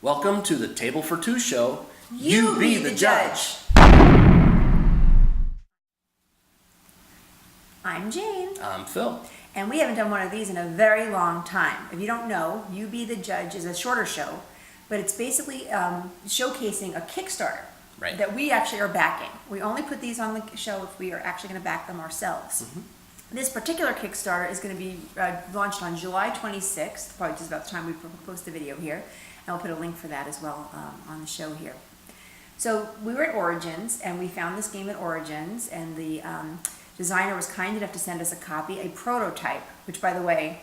Welcome to the Table for Two show. You be the judge. I'm Jane. I'm Phil. And we haven't done one of these in a very long time. If you don't know, You Be the Judge is a shorter show, but it's basically showcasing a Kickstarter that we actually are backing. We only put these on the show if we are actually going to back them ourselves. Mm-hmm. This particular Kickstarter is going to be launched on July 26th, probably just about the time we post the video here. And I'll put a link for that as well on the show here. So we were at Origins, and we found this game at Origins, and the designer was kind enough to send us a copy, a prototype, which, by the way,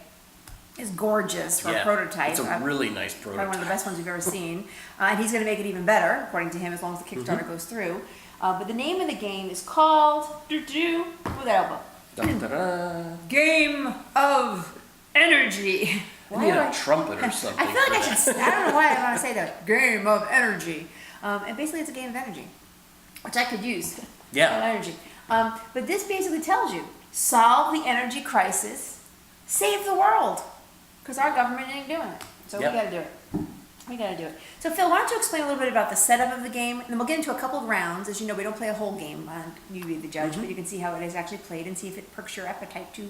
is gorgeous for a prototype. It's a really nice prototype. Probably one of the best ones we've ever seen. And he's going to make it even better, according to him, as long as the Kickstarter goes through. But the name of the game is called... With elbow. Game of Energy. I need a trumpet or something. I feel like I should... I don't know why I want to say that. Game of Energy. And basically it's a game of energy, which I could use. Yeah. Energy. But this basically tells you, solve the energy crisis, save the world. Because our government ain't doing it. So we got to do it. We got to do it. So Phil, why don't you explain a little bit about the setup of the game, and then we'll get into a couple of rounds. As you know, we don't play a whole game on You Be the Judge, but you can see how it is actually played and see if it perks your appetite to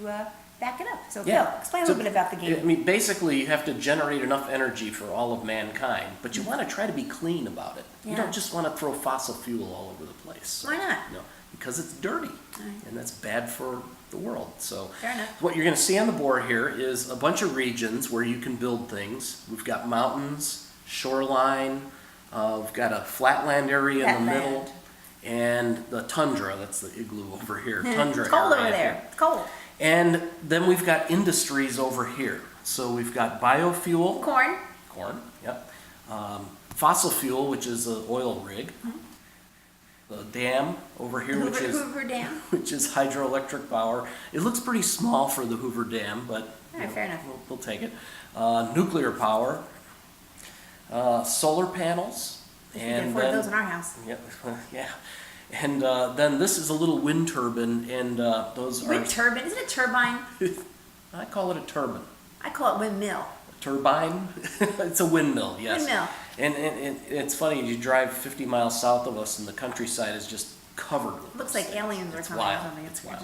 back it up. So Phil, explain a little bit about the game. I mean, basically, you have to generate enough energy for all of mankind, but you want to try to be clean about it. You don't just want to throw fossil fuel all over the place. So, why not? You know, because it's dirty, and that's bad for the world. So fair enough. What you're going to see on the board here is a bunch of regions where you can build things. We've got mountains, shoreline, we've got a flatland area in the middle, and the tundra, that's the igloo over here. Tundra it's cold area over there. It's cold. And then we've got industries over here. So we've got biofuel. Corn, yep. Fossil fuel, which is an oil rig. The dam over here, Hoover Dam. which is hydroelectric power. It looks pretty small for the Hoover Dam, but fair enough. We'll take it. Nuclear power, solar panels, and we those in our house. Yeah. And then this is a little wind turbine, and those wind turbine? Is it a turbine? I call it a turbine. I call it windmill. A turbine? It's a windmill, yes. Windmill. And it's funny, you drive 50 miles south of us, and the countryside is just covered with looks like aliens or something. Wild. It's wild.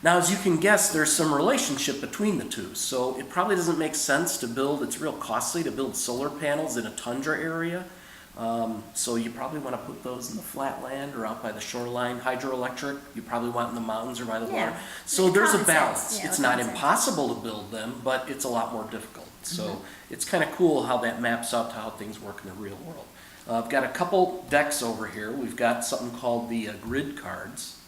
Now, as you can guess, there's some relationship between the two. So it probably doesn't make sense to build, it's real costly to build solar panels in a tundra area. So you probably want to put those in the flatland or out by the shoreline. Hydroelectric, you probably want in the mountains or by the water. So there's a balance. It's not impossible to build them, but it's a lot more difficult. So it's kind of cool how that maps out to how things work in the real world. I've got a couple decks over here. We've got something called the grid cards,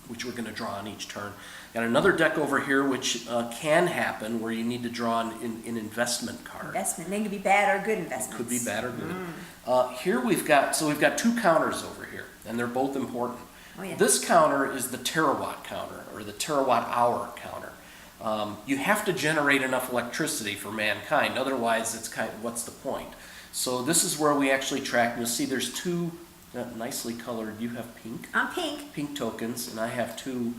which we're going to draw on each turn. Got another deck over here, which can happen where you need to draw an investment card. Investment. They could be bad or good investments. Could be bad or good. Here we've got two counters over here, and they're both important. Oh, yeah. This counter is the terawatt counter, or the terawatt hour counter. You have to generate enough electricity for mankind, otherwise it's kind of, what's the point? So this is where we actually track, and you'll see there's two nicely colored, you have pink. I'm pink. Pink tokens, and I have two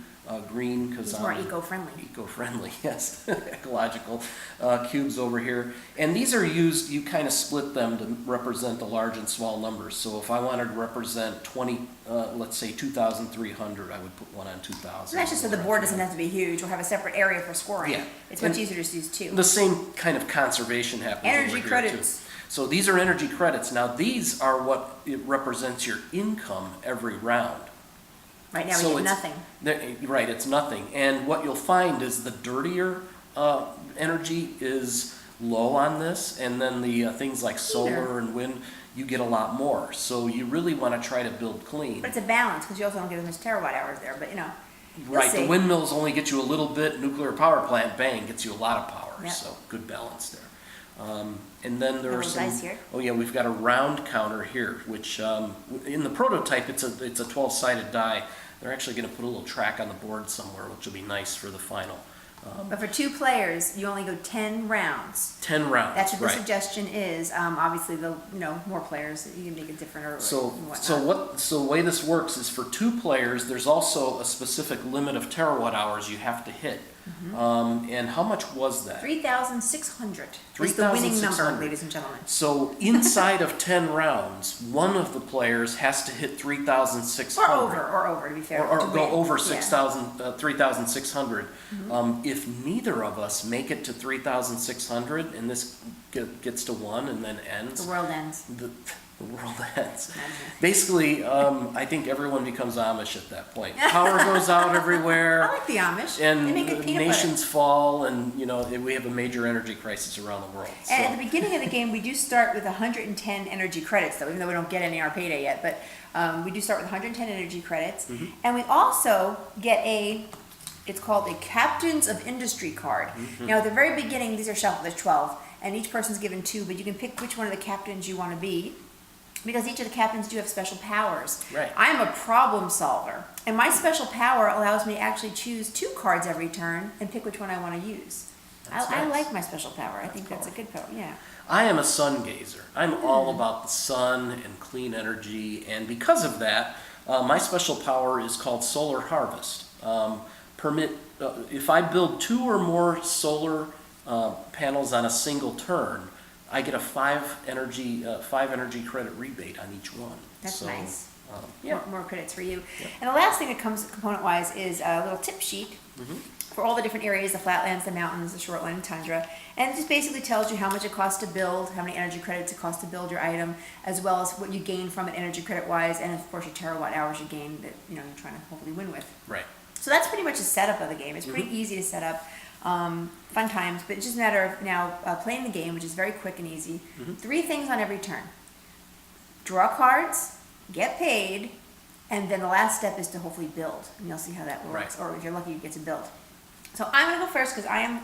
green because I'm more eco-friendly. Eco-friendly, yes, ecological cubes over here. And these are used, you kind of split them to represent the large and small numbers. So if I wanted to represent 20, let's say 2,300, I would put one on 2,000. And that's just so the board doesn't have to be huge or have a separate area for scoring. Yeah. It's much easier to use two. The same kind of conservation happens energy over here credits. too. So these are energy credits. Now these are what it represents your income every round. Right now we get nothing. Right, it's nothing. And what you'll find is the dirtier energy is low on this, and then the things like solar and wind, you get a lot more. So you really want to try to build clean. But it's a balance, because you also don't get as much terawatt hours there, but you know. Right, the windmills only get you a little bit, nuclear power plant, bang, gets you a lot of power. So good balance there. And then there are some. Here. Oh yeah, we've got a round counter here, which in the prototype it's a 12-sided die. They're actually going to put a little track on the board somewhere, which will be nice for the final. But for two players, you only go 10 rounds. 10 rounds. That's what the suggestion is. Obviously, more players, you can make it different or whatnot. So the way this works is for two players, there's also a specific limit of terawatt hours you have to hit. And how much was that? 3,600 is the winning number, 3,600. ladies and gentlemen. So inside of 10 rounds, one of the players has to hit 3,600. Or over, to be fair. Or to go win. over Yeah. 3,600. If neither of us make it to 3,600 and this gets to 1 and then ends, The world ends. the world ends. Imagine. Basically, I think everyone becomes Amish at that point. Power goes out I everywhere, like the Amish. They and make good peanut nations fall, and we have a major energy crisis around the world. butter. And at the beginning of the game, we do start with 110 energy credits, though, even though we don't get any our payday yet. But we do start with 110 energy credits, and we also get it's called a Captains of Industry card. Now, at the very beginning, these are shuffled. There's 12, and each person's given 2, but you can pick which one of the captains you want to be, because each of the captains do have special powers. Right. I am a problem solver, and my special power allows me to actually choose 2 cards every turn and pick which one I want to use. That's I nice. like my special power. I think that's a good power. Yeah. I am a sun gazer. I'm all about the sun and clean energy, and because of that, my special power is called Solar Harvest. If I build 2 or more solar panels on a single turn, I get a 5 energy credit rebate on each one. That's nice. Yeah. More credits for you. Yeah. And the last thing that comes component-wise is a little tip sheet for all the different areas, the flatlands, the mountains, the shoreline, and tundra. And it just basically tells you how much it costs to build, how many energy credits it costs to build your item, as well as what you gain from it energy credit-wise, and of course your terawatt hours you gain that you're trying to hopefully win with. Right. So that's pretty much the setup of the game. It's pretty easy to set up. Fun times, but it's just a matter of now playing the game, which is very quick and easy. 3 things on every turn. Draw cards, get paid, and then the last step is to hopefully build. And you'll see how that works. Right. Or if you're lucky, you get to build. So I'm going to go first because I am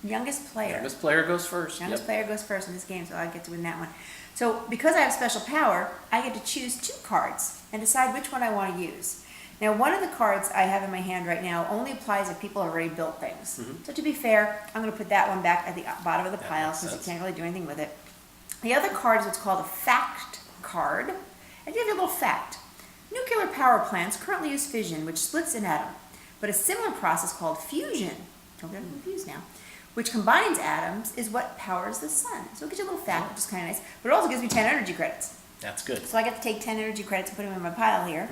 youngest player. Youngest player goes first. Youngest Yep. player goes first in this game, so I get to win that one. So because I have special power, I get to choose 2 cards and decide which one I want to use. Now, one of the cards I have in my hand right now only applies if people have already built things. So to be fair, I'm going to put that one back at the bottom of the That pile makes because you sense. can't really do anything with it. The other card is what's called a fact card. And you have your little fact. Nuclear power plants currently use fission, which splits an atom. But a similar process called fusion, don't get confused now, which combines atoms, is what powers the sun. So it gives you a little fact, which is kind of nice. But it also gives me 10 energy credits. That's good. So I get to take 10 energy credits and put them in my pile here.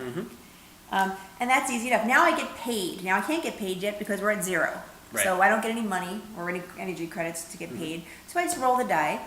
And that's easy enough. Now I get paid. Now I can't get paid yet because we're at 0. Right. So I don't get any money or any energy credits to get paid. So I just roll the die.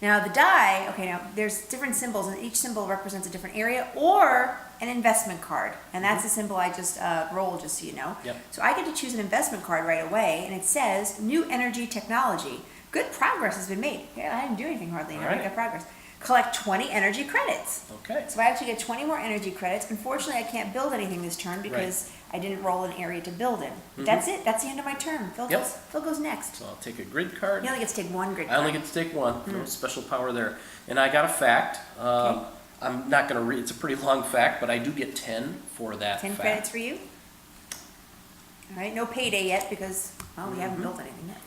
Now the die, okay, now there's different symbols, and each symbol represents a different area or an investment card. And that's the symbol I just rolled, just so you know. Yep. So I get to choose an investment card right away, and it says New Energy Technology. Good progress has been made. Yeah, I didn't do anything hardly, and I All made right. good progress. Collect 20 energy credits. Okay. So I actually get 20 more energy credits. Unfortunately, I can't build anything this turn because I didn't roll an area to build in. But that's it. That's the end of my turn. Phil, Yep. Phil goes next. So I'll take a grid card. You only get to take 1 grid I only card. get to take 1. No special power there. And I got a fact. Okay. I'm not going to read. It's a pretty long fact, but I do get 10 for that 10 fact. credits for you. All right, no payday yet because, well, we haven't built anything yet.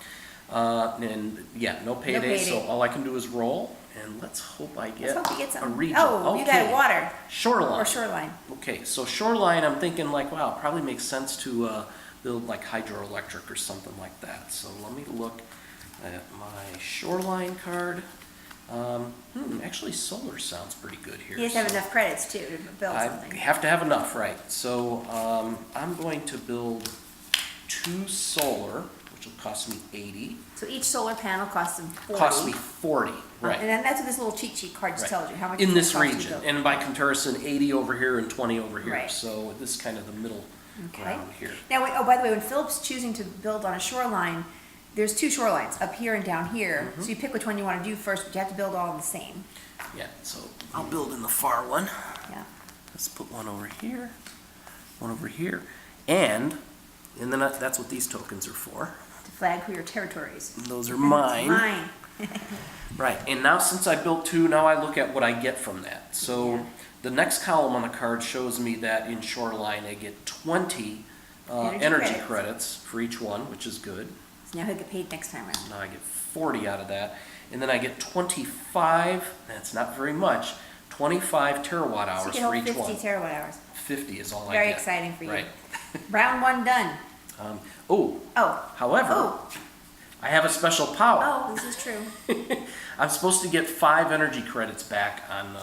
And yeah, no payday, so payday. all I can do is roll, and let's hope I get, Let's hope you get a something. region. Oh, you got Okay. water Shoreline. or shoreline. Okay, so shoreline, I'm thinking like, wow, it probably makes sense to build like hydroelectric or something like that. So let me look at my shoreline card. Actually solar sounds pretty good here. You have to have So enough credits too to build I something. have to have enough, right? So I'm going to build 2 solar, which will cost me 80. So each solar panel costs them 40. Cost me 40, right? And then that's what this little cheat sheet card just Right. tells you, how much In it's this gonna cost you region, to build. and by comparison, 80 over here and 20 over here. Right. So this is kind of the middle Okay. ground here. Now, oh, by the way, when Philip's choosing to build on a shoreline, there's 2 shorelines, up here and down here. So you pick which one you want to do first, but you have to build all in the same. Yeah, so I'll build in the far one. Yeah. Let's put one over here, one over here, and then that's what these tokens are for. To flag who your territories. Those are mine. Mine. Right, and now since I built 2, now I look at what I get from that. So Yeah. the next column on the card shows me that in shoreline I get 20 Energy energy credits. credits for each one, which is good. So now he'll get paid next time around. Now I get 40 out of that. And then I get 25, that's not very much, 25 terawatt So hours you get for all each 50 one. terawatt hours. 50 is all I Very get. exciting for you. Right. Round 1 done. Oh, Oh. however, Oh. I have a special power. Oh, this is true. I'm supposed to get 5 energy credits back on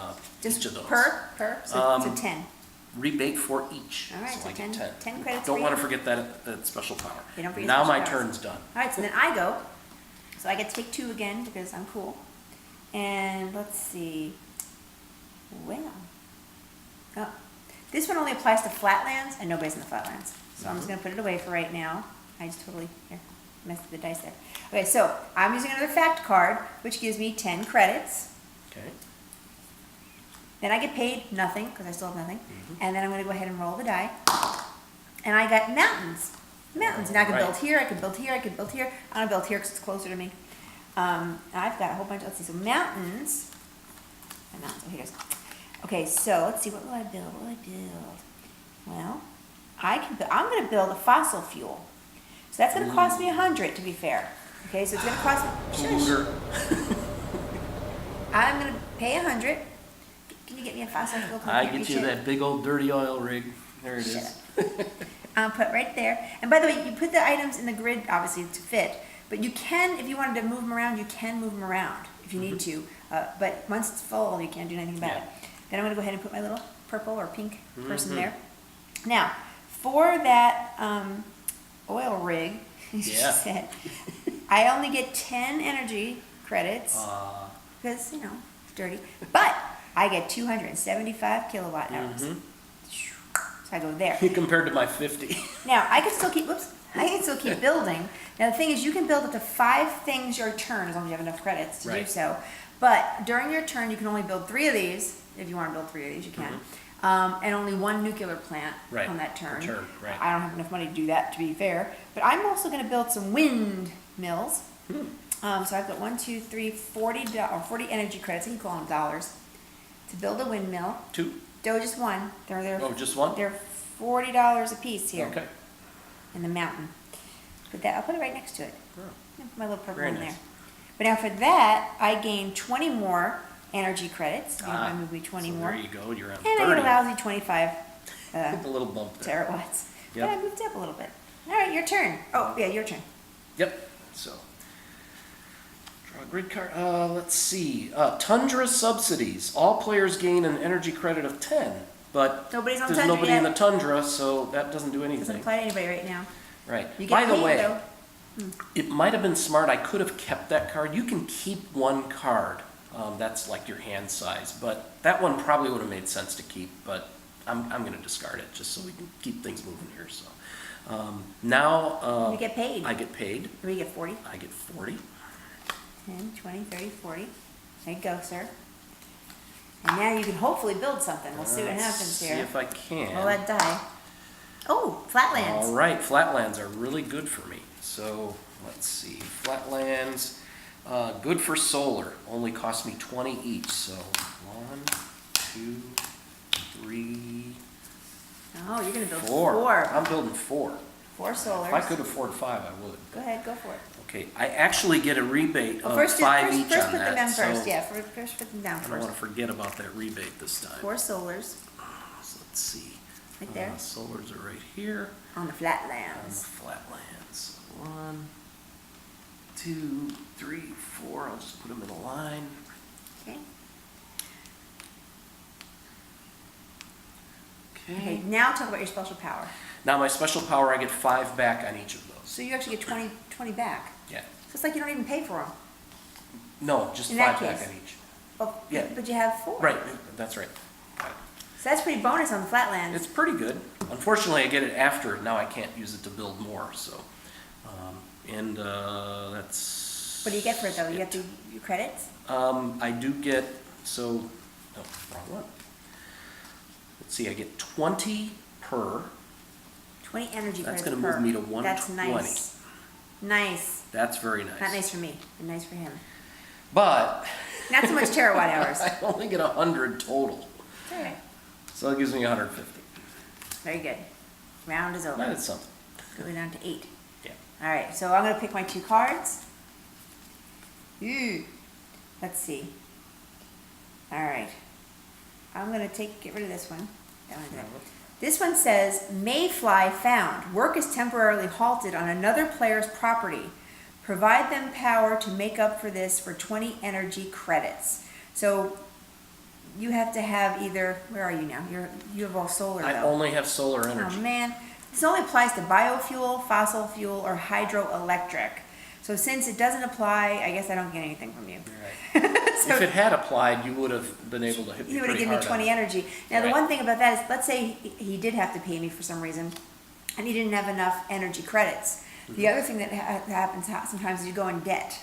each of those. Per? So 10. Rebate for each. All right, so I 10 get 10 credits Don't for want you. to forget that special power. You don't forget Now special my powers. turn's done. All right, so then I go. So I get to take 2 again because I'm cool. And let's see. Well. Oh. This one only applies to flatlands, and nobody's in the flatlands. So I'm just going to put it away for right now. I just totally messed with the dice there. Okay, so I'm using another fact card, which gives me 10 credits. Okay. Then I get paid nothing, because I still have nothing. And then I'm going to go ahead and roll the die. And I got mountains. Mountains. And I can Right. build here, I can build here, I can build here. I'm going to build here because it's closer to me. And I've got a whole bunch. Let's see. So mountains. And mountains. Oh, here it is. Okay, so let's see. What will I build? What will I build? Well, I'm going to build a fossil fuel. So that's going to cost me 100, to be fair. Okay, so it's going to cost me. Polluter. I'm going to pay 100. Can you get me a fossil fuel? I get you that big old dirty oil rig. There it is. I'll put right there. And by the way, you put the items in the grid, obviously, to fit. But you can, if you wanted to move them around, you can move them around if you need to. But once it's full, you can't do anything about it. Then I'm going to go ahead and put my little purple or pink person there. Now, for that oil rig, as you said, I only get 10 energy credits because, you know, it's dirty. But I get 275 kilowatt hours. So I go there. Compared to my 50. Now, I can still keep, I can still keep building. Now, the thing is, you can build up to 5 things your turn, as long as you have enough credits to do so. But during your turn, you can only build 3 of these. If you want to build 3 of these, you can. And only 1 nuclear plant on that turn. I don't have enough money to do that, to be fair. But I'm also going to build some windmills. So I've got 1, 2, 3, 40 energy credits. You can call them dollars to build a windmill. 2? No, just 1. Oh, just 1? They're $40 a piece here. Okay. In the mountain. I'll put it right next to it. Put my little purple Very in nice. there. But now for that, I gain 20 more energy credits. I move me 20 more. There you go. You're on 30. And I get a lousy 25 a little bump there. terawatts. Yep. But I moved up a little bit. All right, your turn. Oh, yeah, your turn. Yep. So, draw a grid card. Let's see. Tundra subsidies. All players gain an energy credit of 10. But Nobody's on there's Tundra nobody yet. in the Tundra, so that doesn't do anything. Doesn't apply to anybody right now. Right. You get By the paid, way, though. it might have been smart. I could have kept that card. You can keep 1 card. That's like your hand size. But that one probably would have made sense to keep. But I'm going to discard it just so we can keep things moving here. So now You get paid. I get paid. We get 40. I get 40. 10, 20, 30, 40. There you go, sir. And now you can hopefully build something. We'll see what happens here. See if I can. Roll that die. Oh, flatlands. All right, flatlands are really good for me. So let's see, flatlands, good for solar. Only cost me 20 each. So 1, 2, 3, Oh, you're gonna build 4. 4. I'm building 4. 4 solars. If I could afford 5, I would. Go ahead, go for it. Okay, I actually get a rebate Well, of first, 5 first, each first on put that. them down so first. Yeah, first put them down I don't first. want to forget about that rebate this time. 4 solars So let's see. right there Solars are right here. on the On the flatlands. flatlands. 1, 2, 3, 4. I'll just put them in a line. Okay. Okay. Okay. Now talk about your special power. Now my special power, I get 5 back on each of those. So you actually get 20 back. Yeah. So it's like you don't even pay for them. No, just In 5 that back case. on each. Oh, Yeah. But you have 4. Right. That's right. So that's pretty bonus on the flatlands. It's pretty good. Unfortunately, I get it after. Now I can't use it to build more. So, that's. What do you get for it though? You get your credits? I do get, so, no, wrong one. Let's see, I get 20 per. 20 energy That's credits gonna per. move me to 120. That's nice. Nice. That's very nice. Not nice for me, but nice for him. But. Not so much terawatt hours. I only get 100 total. All right. So it gives me 150. Very good. Round is over. That is something. Going down to 8. Yeah. All right, so I'm going to pick my 2 cards. Let's see. All right. I'm going to get rid of this one. That one's good. This one says, mayfly found. Work is temporarily halted on another player's property. Provide them power to make up for this for 20 energy credits. So you have to have either, where are you now? You have all solar though. I only have solar Oh energy. man, this only applies to biofuel, fossil fuel, or hydroelectric. So since it doesn't apply, I guess I don't get anything from you. Right. So If it had applied, you would have been able to hit me he would have pretty given me hard 20 on it. energy. Now the Right. one thing about that is, let's say he did have to pay me for some reason, and he didn't have enough energy credits. The other thing that happens sometimes is you go in debt.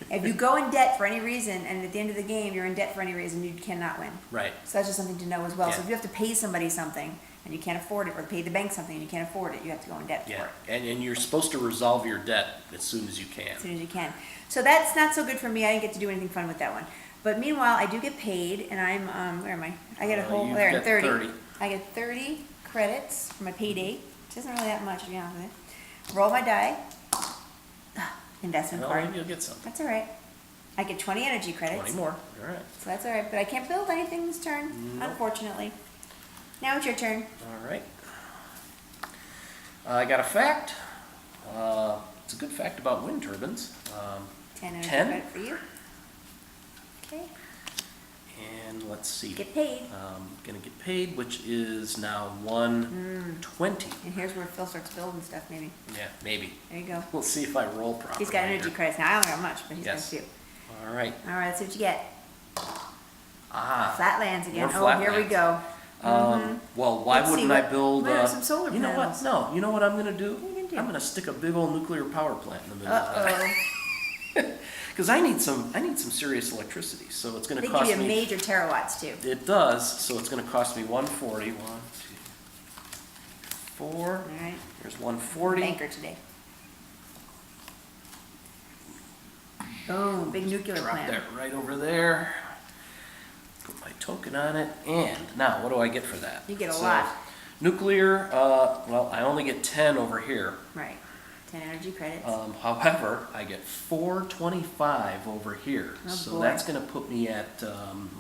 If you go in debt for any reason, and at the end of the game you're in debt for any reason, you cannot win. Right. So that's just something to know as well. So Yeah. if you have to pay somebody something and you can't afford it, or pay the bank something and you can't afford it, you have to go in debt for Yeah. it And you're supposed to resolve your debt as soon as you as can. soon as you can. So that's not so good for me. I didn't get to do anything fun with that one. But meanwhile, I do get paid, and I'm where am I? I get a whole You there get 30. 30. I get 30 credits for my payday, which isn't really that much to be honest with you. Roll my die. Investment Well, card. maybe you'll get something. That's all right. I get 20 energy credits. 20 more. All right. So that's all right. But I can't build anything this turn, Nope. unfortunately. Now it's your turn. All right. I got a fact. It's a good fact about wind turbines. 10 energy 10? credit for you. Okay. And let's see. Get paid. Gonna get paid, which is now 120. And here's where Phil starts building stuff, maybe. Yeah, maybe. There you go. We'll see if I roll properly. He's got energy here. credits now. I don't got much, but he's Yes. got a few. All right. All right, let's see what you get. Ah. Flatlands again. More Oh, here we flatlands. go. Well, why Let's see wouldn't I what- build? what are some solar you know panels? what? No. You know what I'm gonna do? What are you gonna do? I'm gonna stick a big old nuclear power plant in the middle of that. Uh-oh. Because I need some serious electricity. So it's gonna They give cost you me. major terawatts too. It does. So it's gonna cost me 140. 1, 2, 4. All right. There's 140. Banker today. Boom, big nuclear Drop plant. that right over there. Put my token on it. And now, what do I get for that? You get a lot. Nuclear, well, I only get 10 over here. Right. 10 energy credits. However, I get 425 over here. Oh, So boy. that's going to put me at,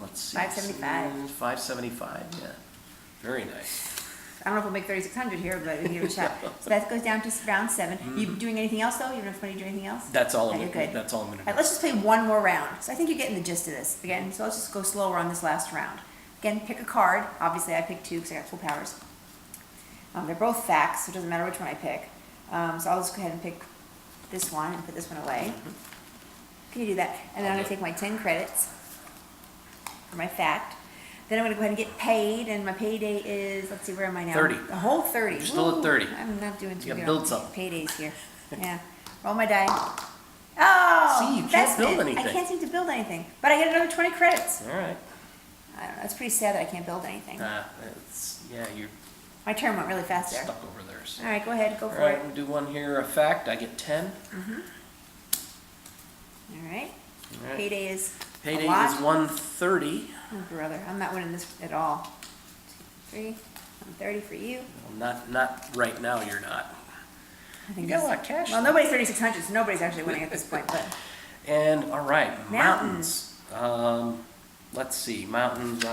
let's see. 575. 575, yeah. Very nice. I don't know if we'll make 3,600 here, but we can give it a shot. So that goes down to round 7. You doing anything else though? You have enough money to do anything else? That's all Okay, I'm you're gonna, good. that's all I'm going to All right, do. let's just play one more round. So I think you're getting the gist of this. Again, so let's just go slower on this last round. Again, pick a card. Obviously, I picked 2 because I got full powers. They're both facts, so it doesn't matter which one I pick. So I'll just go ahead and pick this one and put this one away. Can you do that? And then I'm going to take my 10 credits for my fact. Then I'm going to go ahead and get paid, and my payday is, let's see, where am I now? 30. The whole 30. You're still at 30. I'm not doing too You good gotta build on something. paydays here. Yeah. Roll my die. Oh, See, you can't build investment. anything. I can't seem to build anything, but I get another 20 credits. All right. I don't know. It's pretty sad that I can't build anything. You're My turn went really fast there. stuck over there. So. All right, go ahead, go All for right, it. we'll do one here. A fact, I get 10. All right. All right. Payday is Payday a lot. is 130. Oh, brother, I'm not winning this at all. 2, 3, 130 for you. Well, not right now. You're not. I think You got a this- lot of cash. Well, nobody's 3,600, so nobody's actually winning at this point. But And all right, Mountains. Let's see, mountains.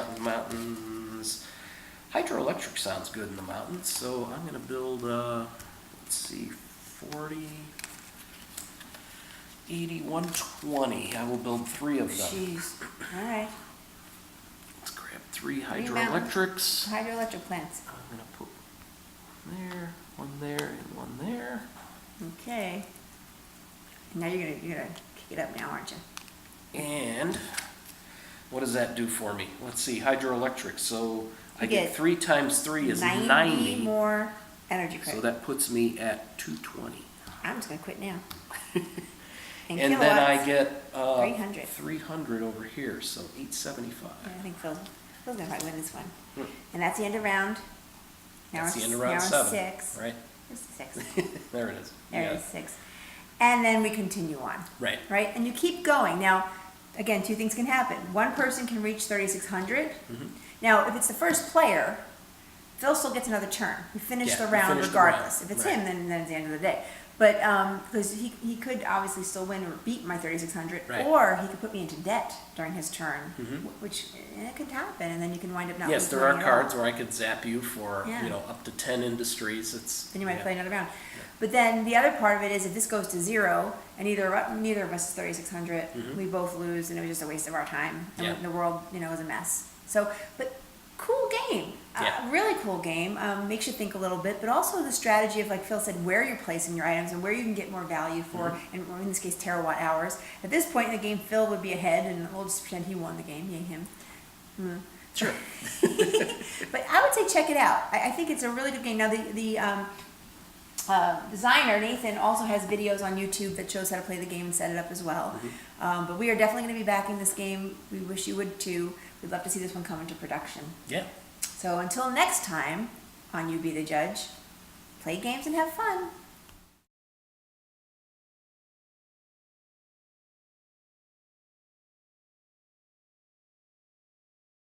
Hydroelectric sounds good in the mountains, so I'm gonna build. Let's see, 40, 80, 120. I will build 3 of them. jeez. All right. Let's grab 3 mountains. hydroelectrics. Hydroelectric plants. I'm gonna put one there, and one there. Okay. Now you're gonna kick it up now, aren't you? And what does that do for me? Let's see, hydroelectric. So I You get get 3 times 3 is 90 90. more energy So credits. that puts me at 220. I'm just gonna quit now. And And then I kilowatts. get 300. 300 over here, so 875. Yeah, I think Phil's gonna probably win this one. Hmm. And that's the end of round. Now That's we're the end of now round we're 7, 6. right? Where's the 6? There it is. There Yeah. it is, 6. And then we continue on. Right. Right? And you keep going. Now, again, 2 things can happen. One person can reach 3,600. Mm-hmm. Now, if it's the first player, Phil still gets another turn. We finish Yeah, the we round finish the regardless. round. If it's Right. him, then it's the end of the day. But, because he could obviously still win or beat my 3,600, Right. or he could put me into debt during his turn, Mhm. which it could happen, and then you can wind up not Yes, losing there are money at all. cards where I could zap you for, Yeah. up to 10 industries. It's Then you might yeah. play another round. But then the other part of it is if this goes to 0 and neither of us is 3,600, we both lose, and it was just a waste of our time, and Mm-hmm. Yeah. the world, is a mess. So, but cool game. Yeah. Really cool game. Makes you think a little bit, but also the strategy of, like Phil said, where you're placing your items and where you can get more value for, and in this case, terawatt hours. At this point in the game, Phil would be ahead, and we'll just pretend he won the game, yay him. Sure. But I would say check it out. I think it's a really good game. Now, the designer, Nathan, also has videos on YouTube that shows how to play the game and set it up as well. But we are definitely going to be backing this game. We wish you would too. We'd love to see this one come into production. Yeah. So until next time on You Be the Judge, play games and have fun.